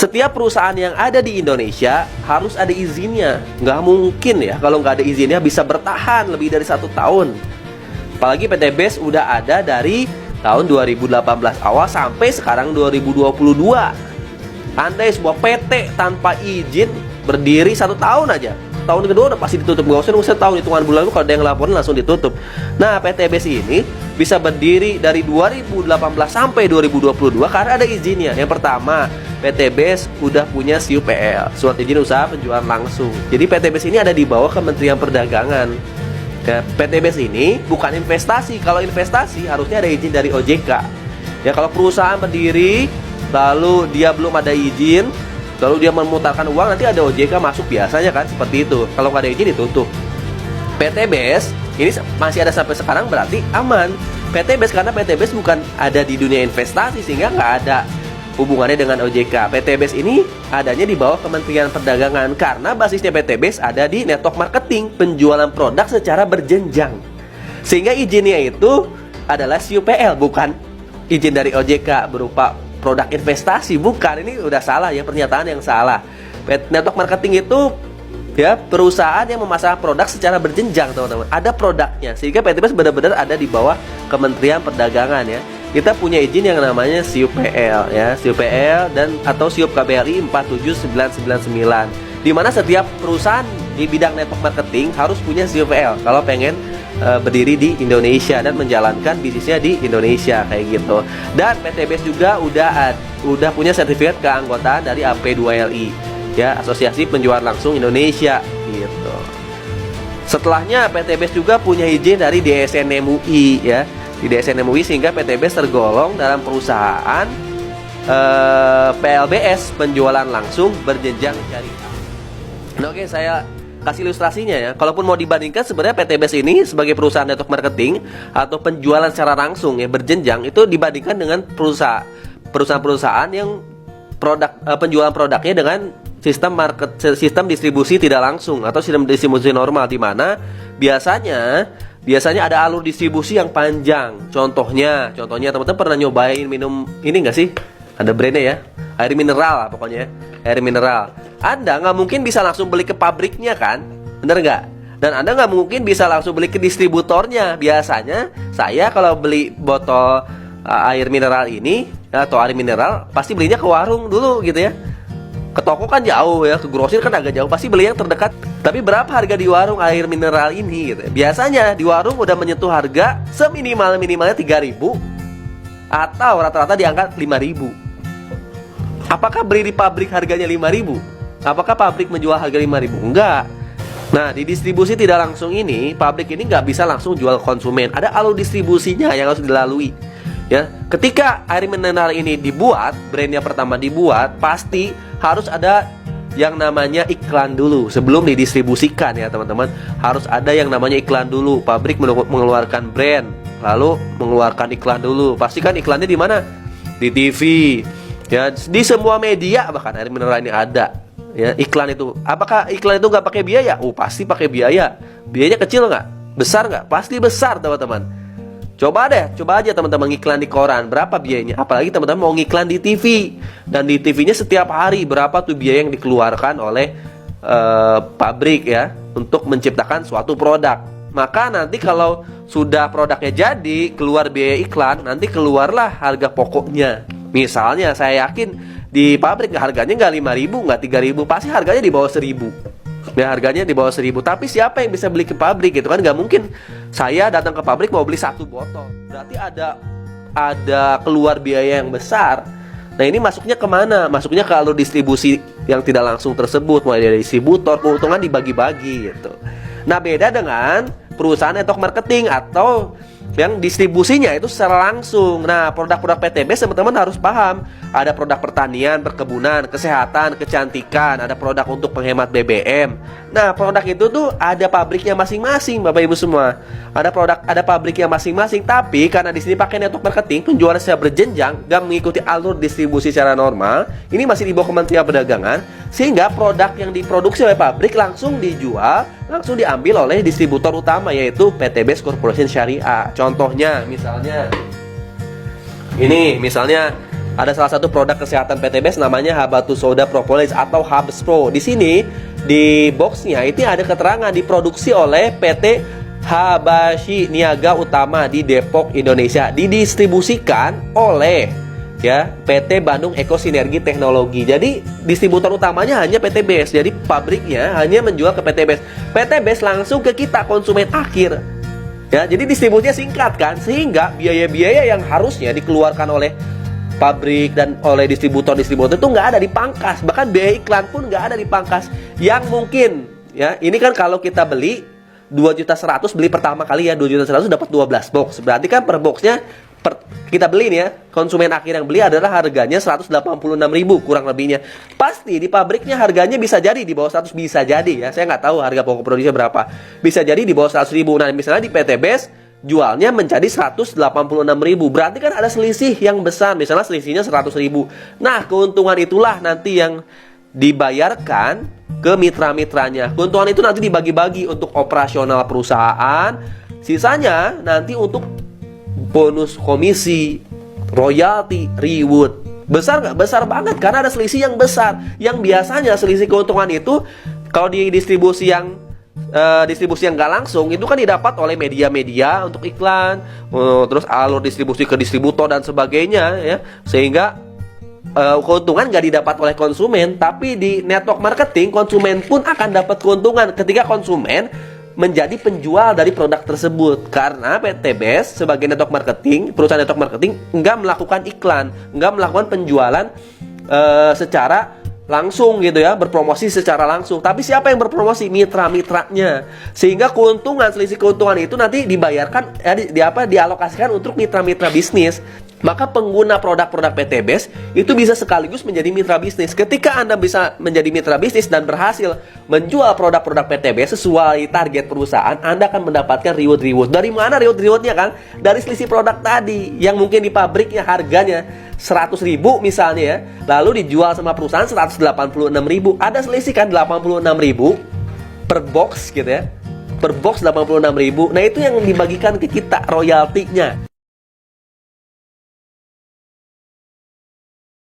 Setiap perusahaan yang ada di Indonesia harus ada izinnya. Nggak mungkin ya kalau nggak ada izinnya bisa bertahan lebih dari 1 tahun. Apalagi PT BES udah ada dari tahun 2018 awal sampai sekarang 2022. Andai sebuah PT tanpa izin berdiri 1 tahun aja, tahun kedua udah pasti ditutup. Gak usah tahun, hitungan bulan lu kalau ada yang laporin langsung ditutup. Nah, PT BES ini bisa berdiri dari 2018 sampai 2022 karena ada izinnya. Yang pertama, PT BES udah punya SIUPL, surat izin usaha penjualan langsung. Jadi PT BES ini ada di bawah Kementerian Perdagangan. Ya, PT BES ini bukan investasi. Kalau investasi harusnya ada izin dari OJK. Ya, kalau perusahaan berdiri lalu dia belum ada izin, lalu dia memutarkan uang, nanti ada OJK masuk biasanya kan, seperti itu. Kalau nggak ada izin ditutup. PT BES ini masih ada sampai sekarang berarti aman. PT BES karena PT BES bukan ada di dunia investasi sehingga nggak ada hubungannya dengan OJK. PT BES ini adanya di bawah Kementerian Perdagangan karena basisnya PT BES ada di network marketing, penjualan produk secara berjenjang. Sehingga izinnya itu adalah SIUPL, bukan izin dari OJK berupa produk investasi. Bukan, ini udah salah ya, pernyataan yang salah. Network marketing itu ya perusahaan yang memasarkan produk secara berjenjang, teman-teman. Ada produknya, sehingga PT BES benar-benar ada di bawah Kementerian Perdagangan ya. Kita punya izin yang namanya SIUPL ya, SIUPL dan atau SIUP KBLI 47999. Di mana setiap perusahaan di bidang network marketing harus punya SIUPL kalau pengen berdiri di Indonesia dan menjalankan bisnisnya di Indonesia kayak gitu. Dan PT BES juga udah punya sertifikat keanggotaan dari AP2LI ya, Asosiasi Penjualan Langsung Indonesia gitu. Setelahnya PT BES juga punya izin dari DSN MUI ya, di DSN MUI, sehingga PT BES tergolong dalam perusahaan PLBS, penjualan langsung berjenjang syariah. Nah, oke, saya kasih ilustrasinya ya. Kalaupun mau dibandingkan, sebenarnya PT BES ini sebagai perusahaan network marketing atau penjualan secara langsung ya berjenjang, itu dibandingkan dengan perusahaan-perusahaan yang penjualan produknya dengan sistem distribusi tidak langsung atau sistem distribusi normal, di mana biasanya ada alur distribusi yang panjang. Contohnya teman-teman pernah nyobain minum ini nggak sih? Ada brandnya ya, air mineral lah pokoknya, air mineral. Anda nggak mungkin bisa langsung beli ke pabriknya kan, bener nggak? Dan Anda nggak mungkin bisa langsung beli ke distributornya. Biasanya saya kalau beli botol air mineral ini atau air mineral pasti belinya ke warung dulu gitu ya. Ke toko kan jauh ya, ke grosir kan agak jauh, pasti beli yang terdekat. Tapi berapa harga di warung air mineral ini gitu? Biasanya di warung udah menyentuh harga minimalnya 3.000 atau rata-rata di angka 5.000. Apakah beli di pabrik harganya 5.000? Apakah pabrik menjual harga 5.000? Enggak. Nah, di distribusi tidak langsung ini, pabrik ini nggak bisa langsung jual konsumen. Ada alur distribusinya yang harus dilalui. Ya, ketika air mineral ini dibuat, brandnya pertama dibuat, pasti harus ada yang namanya iklan dulu sebelum didistribusikan ya teman-teman. Harus ada yang namanya iklan dulu. Pabrik mengeluarkan brand, lalu mengeluarkan iklan dulu. Pastikan iklannya di mana? Di TV, ya, di semua media bahkan air mineral ini ada. Ya, iklan itu. Apakah iklan itu nggak pakai biaya? Pasti pakai biaya. Biayanya kecil nggak? Besar nggak? Pasti besar, teman-teman. Coba aja teman-teman ngiklan di koran, berapa biayanya? Apalagi teman-teman mau ngiklan di TV, dan di TV-nya setiap hari berapa tuh biaya yang dikeluarkan oleh pabrik ya untuk menciptakan suatu produk. Maka nanti kalau sudah produknya jadi, keluar biaya iklan, nanti keluarlah harga pokoknya. Misalnya saya yakin di pabrik harganya nggak 5.000, nggak 3.000, pasti harganya di bawah 1.000. Ya, harganya di bawah 1.000. Tapi siapa yang bisa beli ke pabrik gitu kan? Nggak mungkin saya datang ke pabrik mau beli 1 botol. Berarti ada keluar biaya yang besar. Nah, ini masuknya kemana? Masuknya ke alur distribusi yang tidak langsung tersebut, mulai dari distributor, keuntungan dibagi-bagi gitu. Nah, beda dengan perusahaan network marketing atau yang distribusinya itu secara langsung. Nah, produk-produk PT BES teman-teman harus paham. Ada produk pertanian, perkebunan, kesehatan, kecantikan, ada produk untuk penghemat BBM. Nah, produk itu tuh ada pabriknya masing-masing, Bapak Ibu semua. Ada pabriknya masing-masing, tapi karena di sini pakai network marketing, penjualan secara berjenjang, gak mengikuti alur distribusi secara normal. Ini masih di bawah Kementerian Perdagangan, sehingga produk yang diproduksi oleh pabrik langsung dijual, langsung diambil oleh distributor utama, yaitu PT BES Corporation Syariah. Contohnya misalnya ini, ada salah satu produk kesehatan PT BEST namanya Habatus Soda Propolis atau Habs Pro. Di sini di boxnya itu ada keterangan diproduksi oleh PT Habashi Niaga Utama di Depok, Indonesia. Didistribusikan oleh PT Bandung Eko Sinergi Teknologi. Jadi distributor utamanya hanya PT BEST. Jadi pabriknya hanya menjual ke PT BEST. PT BEST langsung ke kita konsumen akhir. Jadi distribusinya singkat kan, sehingga biaya-biaya yang harusnya dikeluarkan oleh pabrik dan oleh distributor-distributor itu nggak ada dipangkas. Bahkan biaya iklan pun nggak ada dipangkas. Yang mungkin ini kan kalau kita beli 2.100.000 beli pertama kali 2.100.000 dapat 12 box. Berarti kan per boxnya kita beli nih konsumen akhir yang beli adalah harganya 186.000 kurang lebihnya. Pasti di pabriknya harganya bisa jadi di bawah 100, bisa jadi saya nggak tahu harga pokok produksinya berapa. Bisa jadi di bawah 100.000. Nah, misalnya di PT BEST jualnya menjadi 186.000. Berarti kan ada selisih yang besar, misalnya selisihnya 100.000. Nah, keuntungan itulah nanti yang dibayarkan ke mitra-mitranya. Keuntungan itu nanti dibagi-bagi untuk operasional perusahaan, sisanya nanti untuk bonus komisi, royalti, reward. Besar nggak? Besar banget, karena ada selisih yang besar. Yang biasanya selisih keuntungan itu kalau di distribusi yang nggak langsung itu kan didapat oleh media-media untuk iklan, terus alur distribusi ke distributor dan sebagainya sehingga keuntungan nggak didapat oleh konsumen. Tapi di network marketing konsumen pun akan dapat keuntungan ketika konsumen menjadi penjual dari produk tersebut, karena PT BEST sebagai network marketing, perusahaan network marketing, nggak melakukan iklan, nggak melakukan penjualan secara langsung berpromosi secara langsung. Tapi siapa yang berpromosi? Mitra-mitranya. Sehingga keuntungan, selisih keuntungan itu nanti dibayarkan dialokasikan untuk mitra-mitra bisnis. Maka pengguna produk-produk PT BEST itu bisa sekaligus menjadi mitra bisnis. Ketika Anda bisa menjadi mitra bisnis dan berhasil menjual produk-produk PT BEST sesuai target perusahaan, Anda akan mendapatkan reward-reward. Dari mana reward-rewardnya kan? Dari selisih produk tadi yang mungkin di pabriknya harganya 100.000 misalnya lalu dijual sama perusahaan 186.000. Ada selisih kan 86.000 per box per box 86.000. Nah, itu yang dibagikan ke kita royaltinya.